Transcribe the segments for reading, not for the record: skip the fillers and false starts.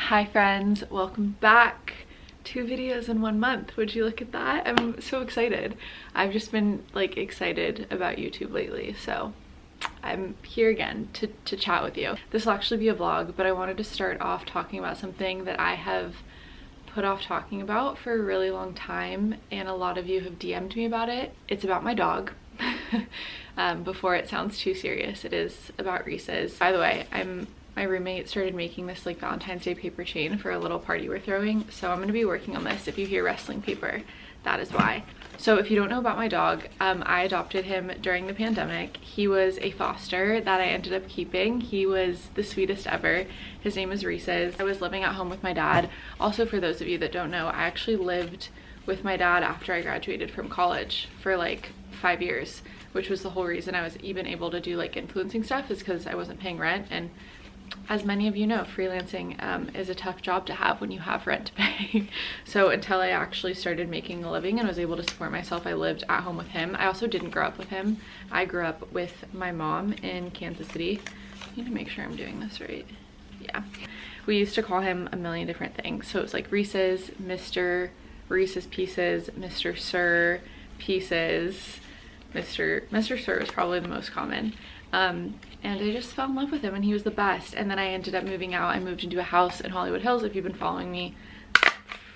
Hi friends, welcome back. 2 videos in 1 month. Would you look at that? I'm so excited. I've just been like excited about YouTube lately, so I'm here again to chat with you. This will actually be a vlog, but I wanted to start off talking about something that I have put off talking about for a really long time, and a lot of you have DM'd me about it. It's about my dog. Before it sounds too serious, it is about Reese's. By the way, my roommate started making this like Valentine's Day paper chain for a little party we're throwing, so I'm going to be working on this. If you hear wrestling paper, that is why. So if you don't know about my dog, I adopted him during the pandemic. He was a foster that I ended up keeping. He was the sweetest ever. His name is Reese's. I was living at home with my dad. Also, for those of you that don't know, I actually lived with my dad after I graduated from college for like 5 years, which was the whole reason I was even able to do like influencing stuff, is because I wasn't paying rent. And as many of you know, freelancing is a tough job to have when you have rent to pay. So until I actually started making a living and was able to support myself, I lived at home with him. I also didn't grow up with him. I grew up with my mom in Kansas City. I need to make sure I'm doing this right. Yeah. We used to call him a million different things. So it was like Reese's, Mr. Reese's Pieces, Mr. Sir Pieces. Mr. Sir was probably the most common. And I just fell in love with him, and he was the best. And then I ended up moving out. I moved into a house in Hollywood Hills. If you've been following me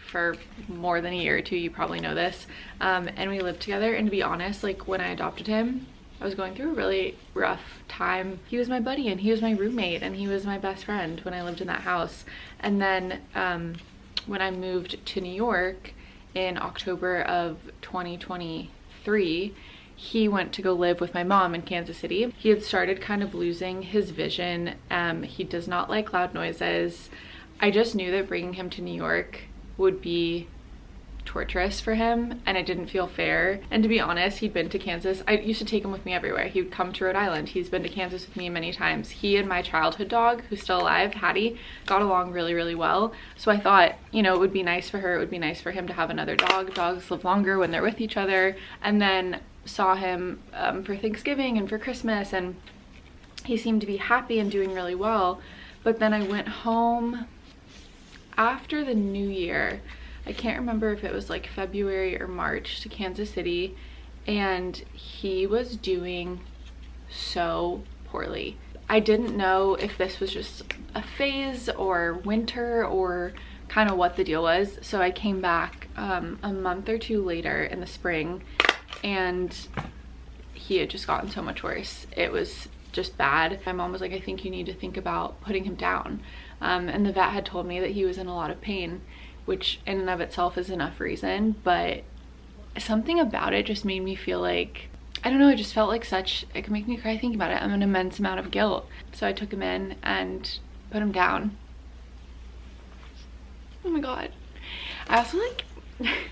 for more than a year or two, you probably know this. And we lived together, and to be honest, like when I adopted him, I was going through a really rough time. He was my buddy, and he was my roommate, and he was my best friend when I lived in that house. And then when I moved to New York in October of 2023, he went to go live with my mom in Kansas City. He had started kind of losing his vision. He does not like loud noises. I just knew that bringing him to New York would be torturous for him, and it didn't feel fair. And to be honest, he'd been to Kansas. I used to take him with me everywhere. He would come to Rhode Island. He's been to Kansas with me many times. He and my childhood dog, who's still alive, Hattie, got along really, really well. So I thought, you know, it would be nice for her. It would be nice for him to have another dog. Dogs live longer when they're with each other. And then saw him for Thanksgiving and for Christmas, and he seemed to be happy and doing really well. But then I went home after the new year. I can't remember if it was like February or March, to Kansas City, and he was doing so poorly. I didn't know if this was just a phase or winter or kind of what the deal was. So I came back a month or two later in the spring, and he had just gotten so much worse. It was just bad. My mom was like, I think you need to think about putting him down. And the vet had told me that he was in a lot of pain, which in and of itself is enough reason, but something about it just made me feel like, I don't know, it just felt like such, it could make me cry thinking about it. I'm an immense amount of guilt. So I took him in and put him down. Oh my God. I also like,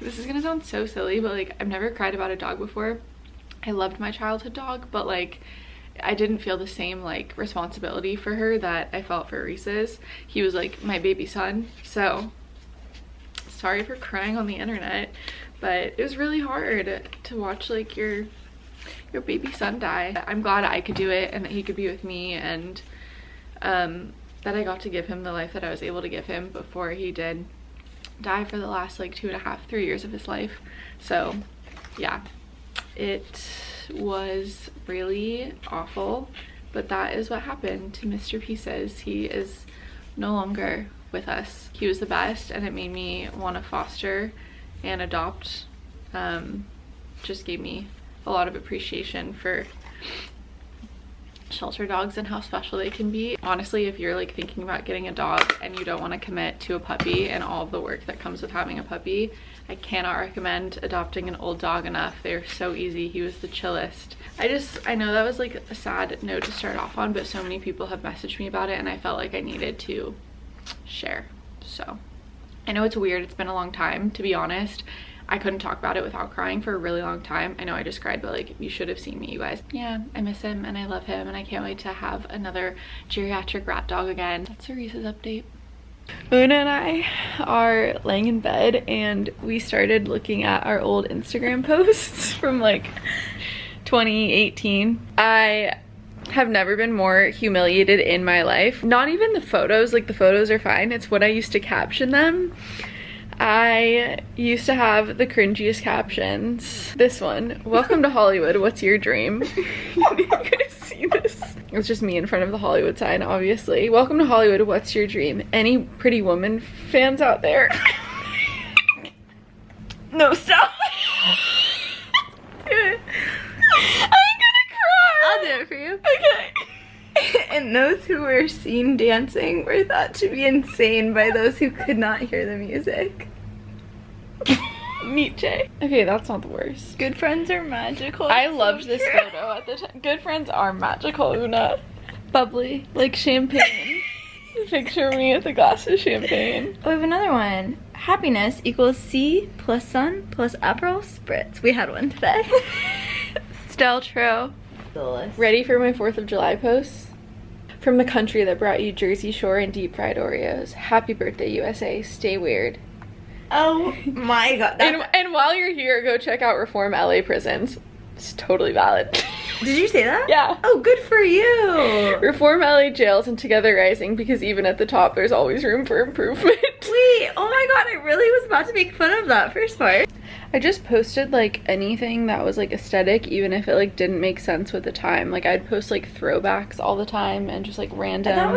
this is gonna sound so silly, but like I've never cried about a dog before. I loved my childhood dog, but like I didn't feel the same like responsibility for her that I felt for Reese's. He was like my baby son. So sorry for crying on the internet, but it was really hard to watch like your baby son die. I'm glad I could do it and that he could be with me, and that I got to give him the life that I was able to give him before he did die for the last like 2.5, 3 years of his life. So yeah, it was really awful, but that is what happened to Mr. Pieces. He is no longer with us. He was the best, and it made me want to foster and adopt. Just gave me a lot of appreciation for shelter dogs and how special they can be. Honestly, if you're like thinking about getting a dog and you don't want to commit to a puppy and all of the work that comes with having a puppy, I cannot recommend adopting an old dog enough. They're so easy. He was the chillest. I know that was like a sad note to start off on, but so many people have messaged me about it, and I felt like I needed to share. So I know it's weird. It's been a long time, to be honest. I couldn't talk about it without crying for a really long time. I know I just cried, but like you should have seen me, you guys. Yeah, I miss him and I love him, and I can't wait to have another geriatric rat dog again. That's a Reese's update. Una and I are laying in bed, and we started looking at our old Instagram posts from like 2018. I have never been more humiliated in my life. Not even the photos, like the photos are fine. It's when I used to caption them. I used to have the cringiest captions. This one, welcome to Hollywood, what's your dream? You're gonna see this. It's just me in front of the Hollywood sign, obviously. Welcome to Hollywood, what's your dream? Any Pretty Woman fans out there? No, stop. Do it. I'm gonna cry. I'll do it for you. Okay. And those who were seen dancing were thought to be insane by those who could not hear the music. Nietzsche. Okay, that's not the worst. Good friends are magical. I loved this photo at the time. Good friends are magical, Una. Bubbly, like champagne. Picture me with a glass of champagne. Oh, we have another one. Happiness equals C plus sun plus Aperol Spritz. We had one today. Still true. Ready for my 4th of July posts? From the country that brought you Jersey Shore and deep fried Oreos. Happy birthday, USA. Stay weird. Oh my god. And while you're here, go check out Reform LA Prisons. It's totally valid. Did you say that? Yeah. Oh, good for you. Reform LA jails and Together Rising, because even at the top, there's always room for improvement. Wait, oh my god, I really was about to make fun of that first part. I just posted like anything that was like aesthetic, even if it like didn't make sense with the time. Like I'd post like throwbacks all the time and just like random that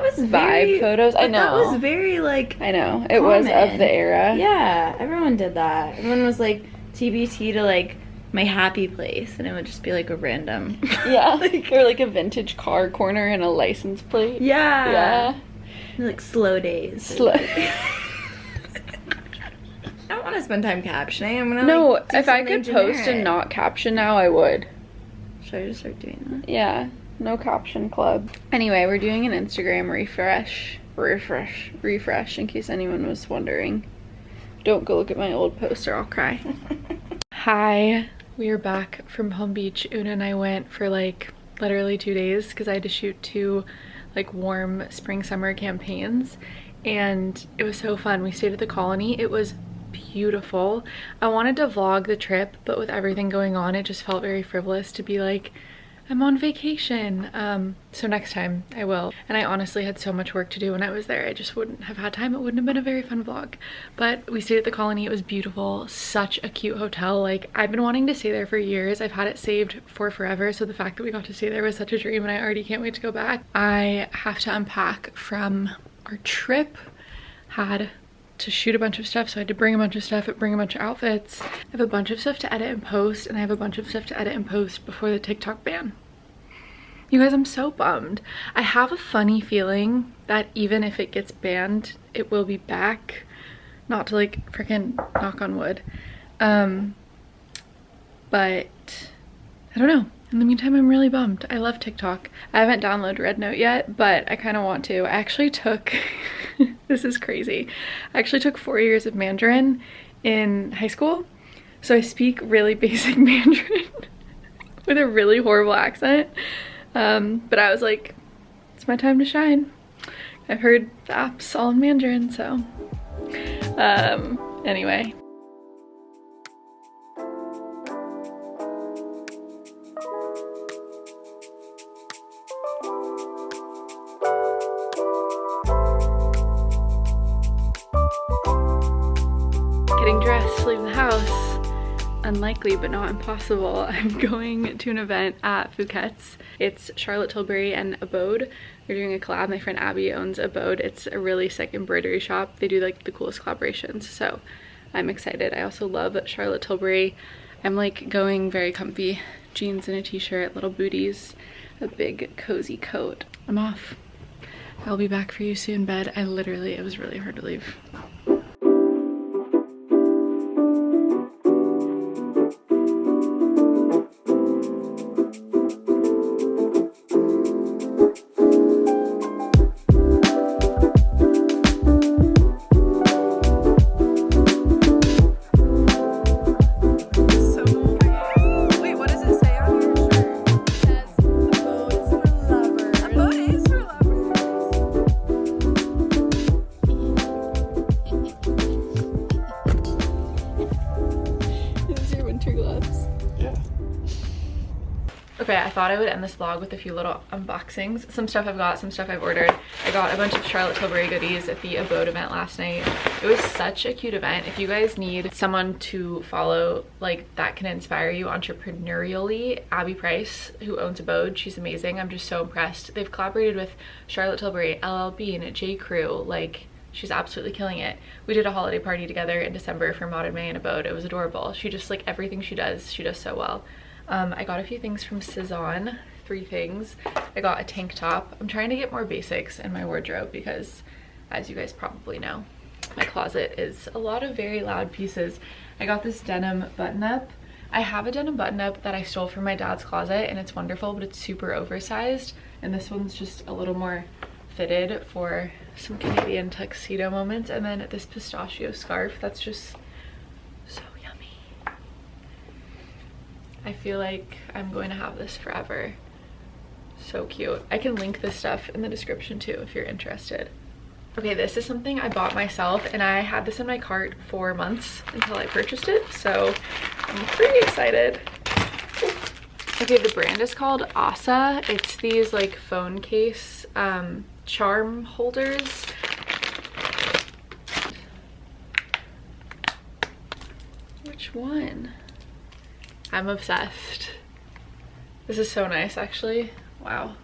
was vibe very, photos. I know. That was very like I know. It was of the era. Yeah, everyone did that. Everyone was like TBT to like my happy place, and it would just be like a random yeah, or like a vintage car corner and a license plate. Yeah. Like slow days. Slow. I don't want to spend time captioning. I'm gonna no, like, if I could post and not caption now, I would. Should I just start doing that? Yeah, no caption club. Anyway, we're doing an Instagram refresh in case anyone was wondering. Don't go look at my old post or I'll cry. Hi, we are back from Palm Beach. Una and I went for like literally 2 days because I had to shoot 2 like warm spring summer campaigns, and it was so fun. We stayed at the Colony. It was beautiful. I wanted to vlog the trip, but with everything going on, it just felt very frivolous to be like, I'm on vacation. So next time I will. And I honestly had so much work to do when I was there. I just wouldn't have had time. It wouldn't have been a very fun vlog. But we stayed at the Colony. It was beautiful. Such a cute hotel. Like, I've been wanting to stay there for years. I've had it saved for forever. So the fact that we got to stay there was such a dream, and I already can't wait to go back. I have to unpack from our trip. Had to shoot a bunch of stuff, so I had to bring a bunch of stuff, bring a bunch of outfits. I have a bunch of stuff to edit and post, and I have a bunch of stuff to edit and post before the TikTok ban. You guys, I'm so bummed. I have a funny feeling that even if it gets banned, it will be back. Not to like freaking knock on wood. But I don't know. In the meantime, I'm really bummed. I love TikTok. I haven't downloaded RedNote yet, but I kind of want to. I actually took, this is crazy. I actually took 4 years of Mandarin in high school. So I speak really basic Mandarin with a really horrible accent. But I was like, it's my time to shine. I've heard the app's all in Mandarin, so. Anyway. Getting dressed, leaving the house. Unlikely but not impossible. I'm going to an event at Phuket's. It's Charlotte Tilbury and Abode. They're doing a collab. My friend Abby owns Abode. It's a really sick embroidery shop. They do like the coolest collaborations, so I'm excited. I also love Charlotte Tilbury. I'm like going very comfy. Jeans and a t-shirt, little booties, a big cozy coat. I'm off. I'll be back for you soon, bed. It was really hard to leave. Okay, I thought I would end this vlog with a few little unboxings. Some stuff I've got, some stuff I've ordered. I got a bunch of Charlotte Tilbury goodies at the Abode event last night. It was such a cute event. If you guys need someone to follow like that can inspire you entrepreneurially, Abby Price, who owns Abode, she's amazing. I'm just so impressed. They've collaborated with Charlotte Tilbury, LL Bean, J. Crew, like she's absolutely killing it. We did a holiday party together in December for Maud and May and Abode. It was adorable. She just like everything she does so well. I got a few things from Cezanne, 3 things. I got a tank top. I'm trying to get more basics in my wardrobe because, as you guys probably know, my closet is a lot of very loud pieces. I got this denim button-up. I have a denim button-up that I stole from my dad's closet and it's wonderful, but it's super oversized. And this one's just a little more fitted for some Canadian tuxedo moments. And then this pistachio scarf that's just so yummy. I feel like I'm going to have this forever. So cute. I can link this stuff in the description too if you're interested. Okay, this is something I bought myself and I had this in my cart for months until I purchased it, so I'm pretty excited. Okay, the brand is called Asa. It's these like phone case charm holders. Which one? I'm obsessed. This is so nice actually. Wow.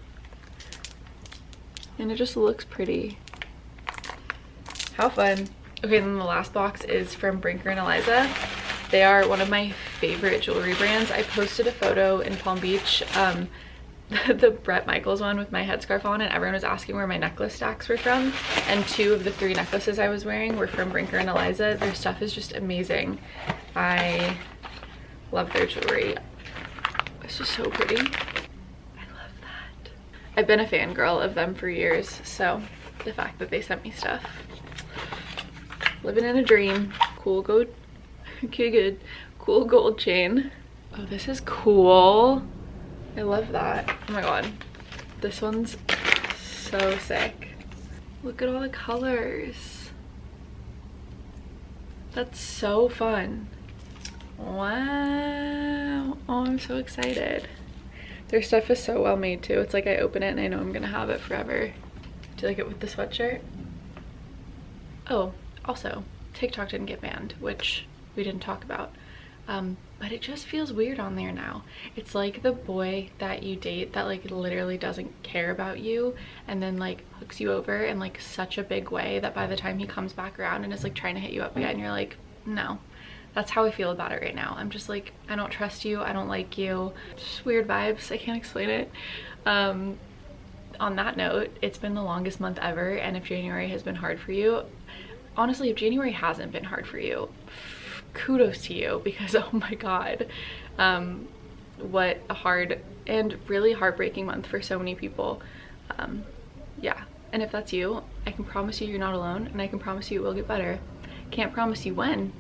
And it just looks pretty. How fun. Okay, then the last box is from Brinker and Eliza. They are one of my favorite jewelry brands. I posted a photo in Palm Beach, the Bret Michaels one with my headscarf on, and everyone was asking where my necklace stacks were from. And 2 of the 3 necklaces I was wearing were from Brinker and Eliza. Their stuff is just amazing. I love their jewelry. It's just so pretty. I love that. I've been a fangirl of them for years, so the fact that they sent me stuff. Living in a dream. Cool gold. Okay, good. Cool gold chain. Oh, this is cool. I love that. Oh my god. This one's so sick. Look at all the colors. That's so fun. Wow. Oh, I'm so excited. Their stuff is so well made too. It's like I open it and I know I'm gonna have it forever. Do you like it with the sweatshirt? Oh, also, TikTok didn't get banned, which we didn't talk about. But it just feels weird on there now. It's like the boy that you date that like literally doesn't care about you and then like hooks you over in like such a big way that by the time he comes back around and is like trying to hit you up again, you're like, no. That's how I feel about it right now. I'm just like, I don't trust you, I don't like you. Just weird vibes, I can't explain it. On that note, it's been the longest month ever, and if January has been hard for you, honestly, if January hasn't been hard for you, kudos to you, because oh my god, what a hard and really heartbreaking month for so many people. Yeah, and if that's you, I can promise you you're not alone, and I can promise you it will get better. Can't promise you when,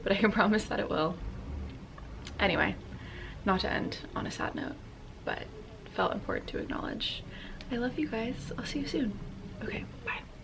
but I can promise that it will. Anyway, not to end on a sad note, but felt important to acknowledge. I love you guys. I'll see you soon. Okay, bye.